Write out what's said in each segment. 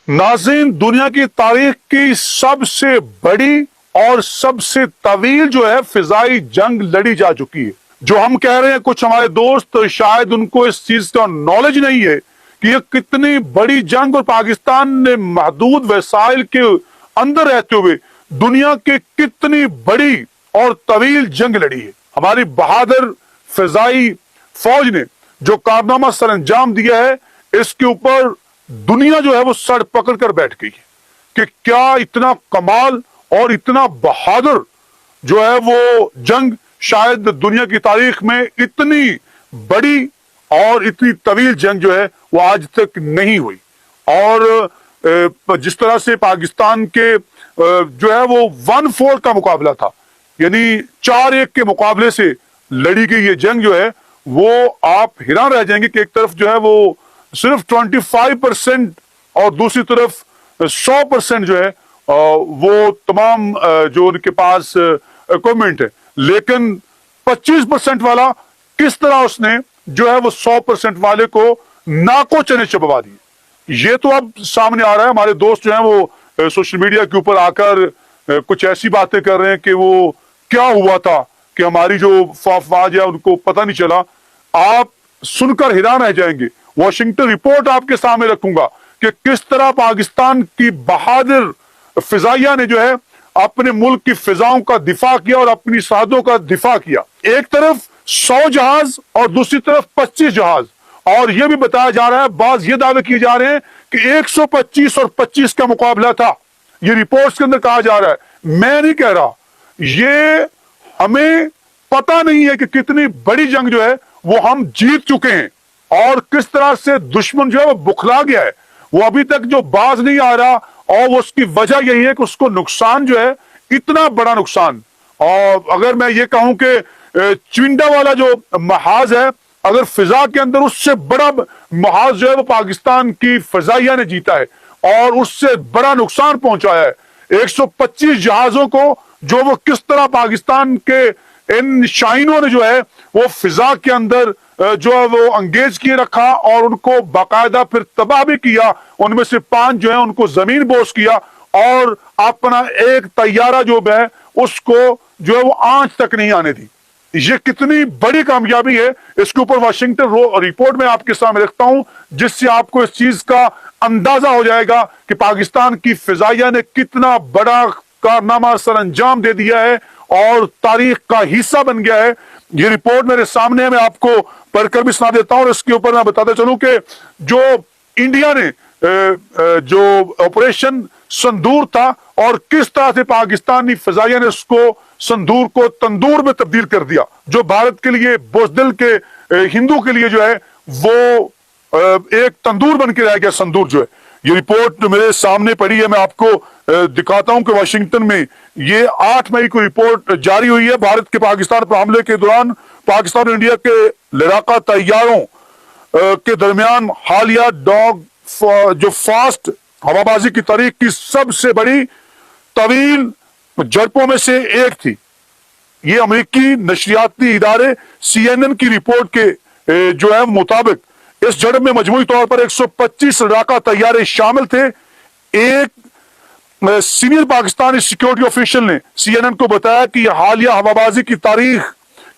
नाज़रीन, दुनिया की तारीख की सबसे बड़ी और सबसे तवील जो है फिजाई जंग लड़ी जा चुकी है। जो हम कह रहे हैं, कुछ हमारे दोस्त शायद उनको इस चीज का नॉलेज नहीं है कि ये कितनी बड़ी जंग, और पाकिस्तान ने महदूद वसाइल के अंदर रहते हुए दुनिया के कितनी बड़ी और तवील जंग लड़ी है। हमारी बहादुर फिजाई फौज ने जो कारनामा सर अंजाम दिया है, इसके ऊपर दुनिया जो है वो सर पकड़ कर बैठ गई है कि क्या इतना कमाल और इतना बहादुर जो है वो जंग शायद दुनिया की तारीख में इतनी बड़ी और इतनी तवील जंग जो है वो आज तक नहीं हुई। और जिस तरह से पाकिस्तान के जो है वो 1-4 का मुकाबला था, यानी 4-1 के मुकाबले से लड़ी गई ये जंग जो है वो आप हैरान रह जाएंगे कि एक तरफ जो है वो सिर्फ 25% और दूसरी तरफ 100% जो है वो तमाम जो उनके पास इक्विपमेंट है, लेकिन 25% वाला किस तरह उसने जो है वो 100% वाले को नाको चने चबवा दिए, ये तो अब सामने आ रहा है। हमारे दोस्त जो है वो सोशल मीडिया के ऊपर आकर कुछ ऐसी बातें कर रहे हैं कि वो क्या हुआ था कि हमारी जो फौज है उनको पता नहीं चला। आप सुनकर हैरान रह जाएंगे। वॉशिंगटन रिपोर्ट आपके सामने रखूंगा कि किस तरह पाकिस्तान की बहादुर फिजाइया ने जो है अपने मुल्क की फिजाओं का दिफा किया और अपनी सरहदों का दिफा किया। एक तरफ 100 जहाज और दूसरी तरफ 25 जहाज, और यह भी बताया जा रहा है, बाज ये दावे किए जा रहे हैं कि 125 और 25 का मुकाबला था। ये रिपोर्ट्स के अंदर कहा जा रहा है, मैं नहीं कह रहा। ये हमें पता नहीं है कि कितनी बड़ी जंग जो है वो हम जीत चुके हैं और किस तरह से दुश्मन जो है वो बुखला गया है। वो अभी तक जो बाज नहीं आ रहा, और वो उसकी वजह यही है कि उसको नुकसान जो है, इतना बड़ा नुकसान। और अगर मैं ये कहूं कि चिंडा वाला जो महाज है, अगर फिजा के अंदर उससे बड़ा महाज जो है वो पाकिस्तान की फिजाइया ने जीता है और उससे बड़ा नुकसान पहुंचाया है। 125 जहाजों को जो वो किस तरह पाकिस्तान के इन शाहीनों ने जो है वो फिजा के अंदर जो है वो अंगेज किए रखा और उनको बाकायदा फिर तबाह भी किया। उनमें से 5 जो है उनको जमीन बोस किया और अपना एक तैयारा जो है उसको जो है वो आंच तक नहीं आने दी। ये कितनी बड़ी कामयाबी है, इसके ऊपर वाशिंगटन रिपोर्ट में आपके सामने रखता हूं, जिससे आपको इस चीज का अंदाजा हो जाएगा कि पाकिस्तान की फिजाइया ने कितना बड़ा कारनामा सर अंजाम दे दिया है और तारीख का हिस्सा बन गया है। ये रिपोर्ट मेरे सामने है, मैं आपको पढ़कर भी सुना देता हूं और इसके ऊपर मैं बताता चलूं कि जो इंडिया ने जो ऑपरेशन संदूर था और किस तरह से पाकिस्तानी फिजाइया ने उसको संदूर को तंदूर में तब्दील कर दिया, जो भारत के लिए, बुज़दिल के हिंदू के लिए जो है वो एक तंदूर बन के रह गया संदूर जो है। ये रिपोर्ट मेरे सामने पड़ी है, मैं आपको दिखाता हूं कि वाशिंगटन में ये 8 मई को रिपोर्ट जारी हुई है। भारत के पाकिस्तान पर हमले के दौरान पाकिस्तान और इंडिया के लड़ाका तैयारों के दरमियान हालिया डॉग जो फास्ट हवाबाजी की तारीख की सबसे बड़ी तवील झड़पों में से एक थी। ये अमेरिकी नशरियाती इदारे CNN की रिपोर्ट के जो है मुताबिक इस झड़प में मजमूई तौर पर 125 लड़ाका तैयारे शामिल थे। एक सीनियर पाकिस्तानी सिक्योरिटी ऑफिशियल ने CNN को बताया कि यह हालिया हवाबाजी की तारीख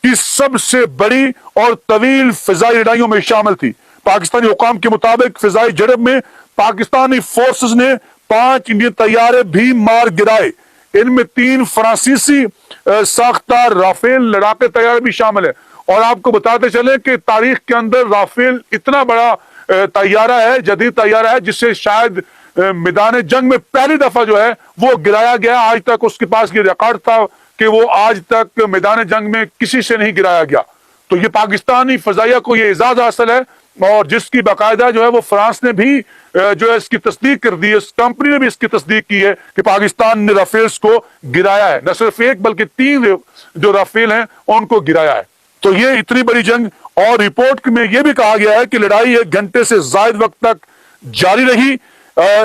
की सबसे बड़ी और तवील फिजाई लड़ाइयों में शामिल थी। पाकिस्तानी हुकाम के मुताबिक फिजाई झड़प में पाकिस्तानी फोर्सेस ने 5 इंडियन तैयारे भी मार गिराए। इनमें 3 फ्रांसीसी साख्ता राफेल लड़ाके तैयारे भी शामिल है। और आपको बताते चले कि तारीख के अंदर राफेल इतना बड़ा तैयारा है, जदीद तैयारा है, जिससे शायद मैदान जंग में पहली दफा जो है वो गिराया गया। आज तक उसके पास ये रिकॉर्ड था कि वो आज तक मैदान जंग में किसी से नहीं गिराया गया। तो ये पाकिस्तानी फजाइया को ये एजाज हासिल है, और जिसकी बाकायदा जो है वो फ्रांस ने भी जो है इसकी तस्दीक कर दी है। इस कंपनी ने भी इसकी तस्दीक की है कि पाकिस्तान ने राफेल्स को गिराया है, न सिर्फ एक बल्कि 3 जो राफेल हैं उनको गिराया है। तो ये इतनी बड़ी जंग, और रिपोर्ट में यह भी कहा गया है कि लड़ाई 1 घंटे से ज्यादा वक्त तक जारी रही।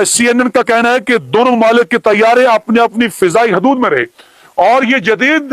CNN का कहना है कि दोनों ममालिक के तैयारे अपने अपनी फिजाई हदूद में रहे, और ये जदीद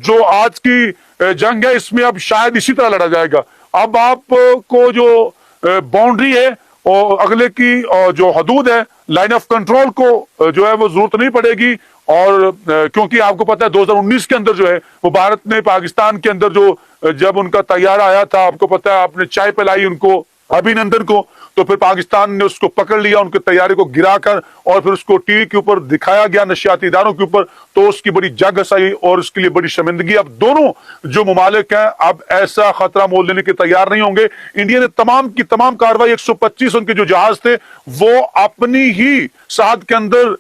जो आज की जंग है इसमें अब शायद इसी तरह लड़ा जाएगा। अब आपको जो बाउंड्री है اور اگلے کی جو حدود ہے لائن آف کنٹرول کو جو ہے وہ ضرورت نہیں پڑے گی، اور کیونکہ آپ کو پتا ہے 2019 کے اندر جو ہے وہ بھارت نے پاکستان کے اندر جو جب ان کا طیارہ آیا تھا، آپ کو پتا ہے آپ نے چائے پلائی ان کو، ابھینندن کو، تو پھر پاکستان نے اس کو پکڑ لیا، ان کے طیارے کو گرا کر، اور پھر اس کو ٹی وی کے اوپر دکھایا گیا نشریاتی اداروں کے اوپر، تو اس کی بڑی جگ ہسائی اور اس کے لیے بڑی شرمندگی۔ اب دونوں جو ممالک ہیں اب ایسا خطرہ مول لینے کے تیار نہیں ہوں گے۔ انڈیا نے تمام کی تمام کارروائی 125 ان کے جو جہاز تھے وہ اپنی ہی ساحت کے اندر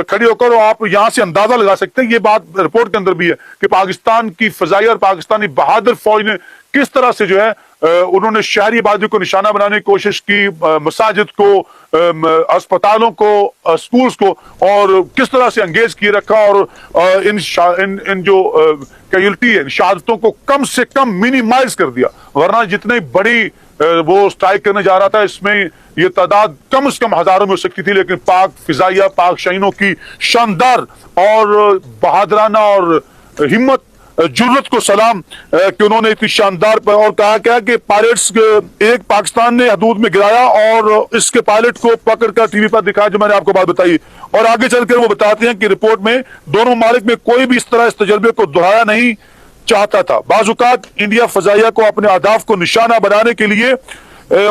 کھڑی ہو کر، آپ یہاں سے اندازہ لگا سکتے ہیں، یہ بات رپورٹ کے اندر بھی ہے کہ پاکستان کی فضائیہ اور پاکستانی بہادر فوج نے کس طرح سے جو ہے انہوں نے شہری آبادی کو نشانہ بنانے کی کوشش کی، مساجد کو، اسپتالوں کو، اسکولز کو، اور کس طرح سے انگیز کیے رکھا، اور ان جو کیجولٹی ہے، شہادتوں کو کم سے کم منیمائز کر دیا، ورنہ جتنی بڑی وہ سٹرائک کرنے جا رہا تھا اس میں یہ تعداد کم از کم ہزاروں میں ہو سکتی تھی، لیکن پاک فضائیہ، پاک شاہینوں کی شاندار اور بہادرانہ اور ہمت، جرت کو سلام کہ انہوں نے اتنی شاندار پر، اور کہا کیا کہ پائلٹس ایک پاکستان نے حدود میں گرایا اور اس کے پائلٹ کو پکڑ کر ٹی وی پر دکھایا، جو میں نے آپ کو بات بتائی، اور آگے چل کر وہ بتاتے ہیں کہ رپورٹ میں دونوں ممالک میں کوئی بھی اس طرح اس تجربے کو دہرایا نہیں چاہتا تھا۔ بعض اوقات انڈیا فضائیہ کو اپنے اہداف کو نشانہ بنانے کے لیے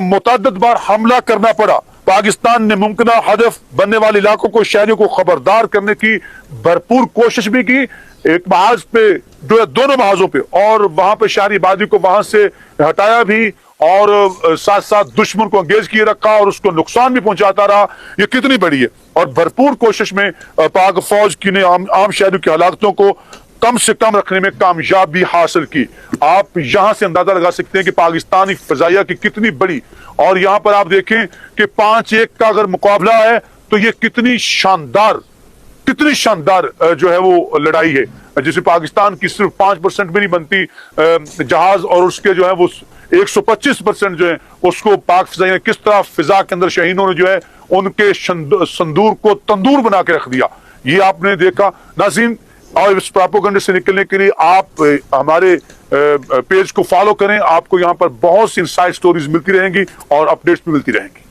متعدد بار حملہ کرنا پڑا۔ پاکستان نے ممکنہ ہدف بننے والے علاقوں کو شہریوں کو خبردار کرنے کی بھرپور کوشش بھی کی، ایک محاذ پہ، دونوں محاذوں پہ، اور وہاں پہ شہری آبادی کو وہاں سے ہٹایا بھی، اور ساتھ ساتھ دشمن کو انگیز کیے رکھا اور اس کو نقصان بھی پہنچاتا رہا۔ یہ کتنی بڑی ہے، اور بھرپور کوشش میں پاک فوج کی نے عام شہریوں کی ہلاکتوں کو کم سے کم رکھنے میں کامیابی حاصل کی۔ آپ یہاں سے اندازہ لگا سکتے ہیں کہ پاکستانی فضائیہ کی کتنی بڑی، اور یہاں پر آپ دیکھیں کہ 5-1 کا اگر مقابلہ ہے تو یہ کتنی شاندار جو ہے وہ لڑائی ہے، جسے پاکستان کی صرف 5% بھی نہیں بنتی جہاز، اور اس کے جو ہے وہ 125% جو ہے اس کو پاک فضائیہ نے کس طرح فضا کے اندر شہینوں نے جو ہے ان کے صندور کو تندور بنا کے رکھ دیا، یہ آپ نے دیکھا۔ ناظرین، اور اس پراپوگنڈے سے نکلنے کے لیے آپ ہمارے پیج کو فالو کریں، آپ کو یہاں پر بہت سی انسائٹ سٹوریز ملتی رہیں گی اور اپڈیٹس بھی ملتی رہیں گی۔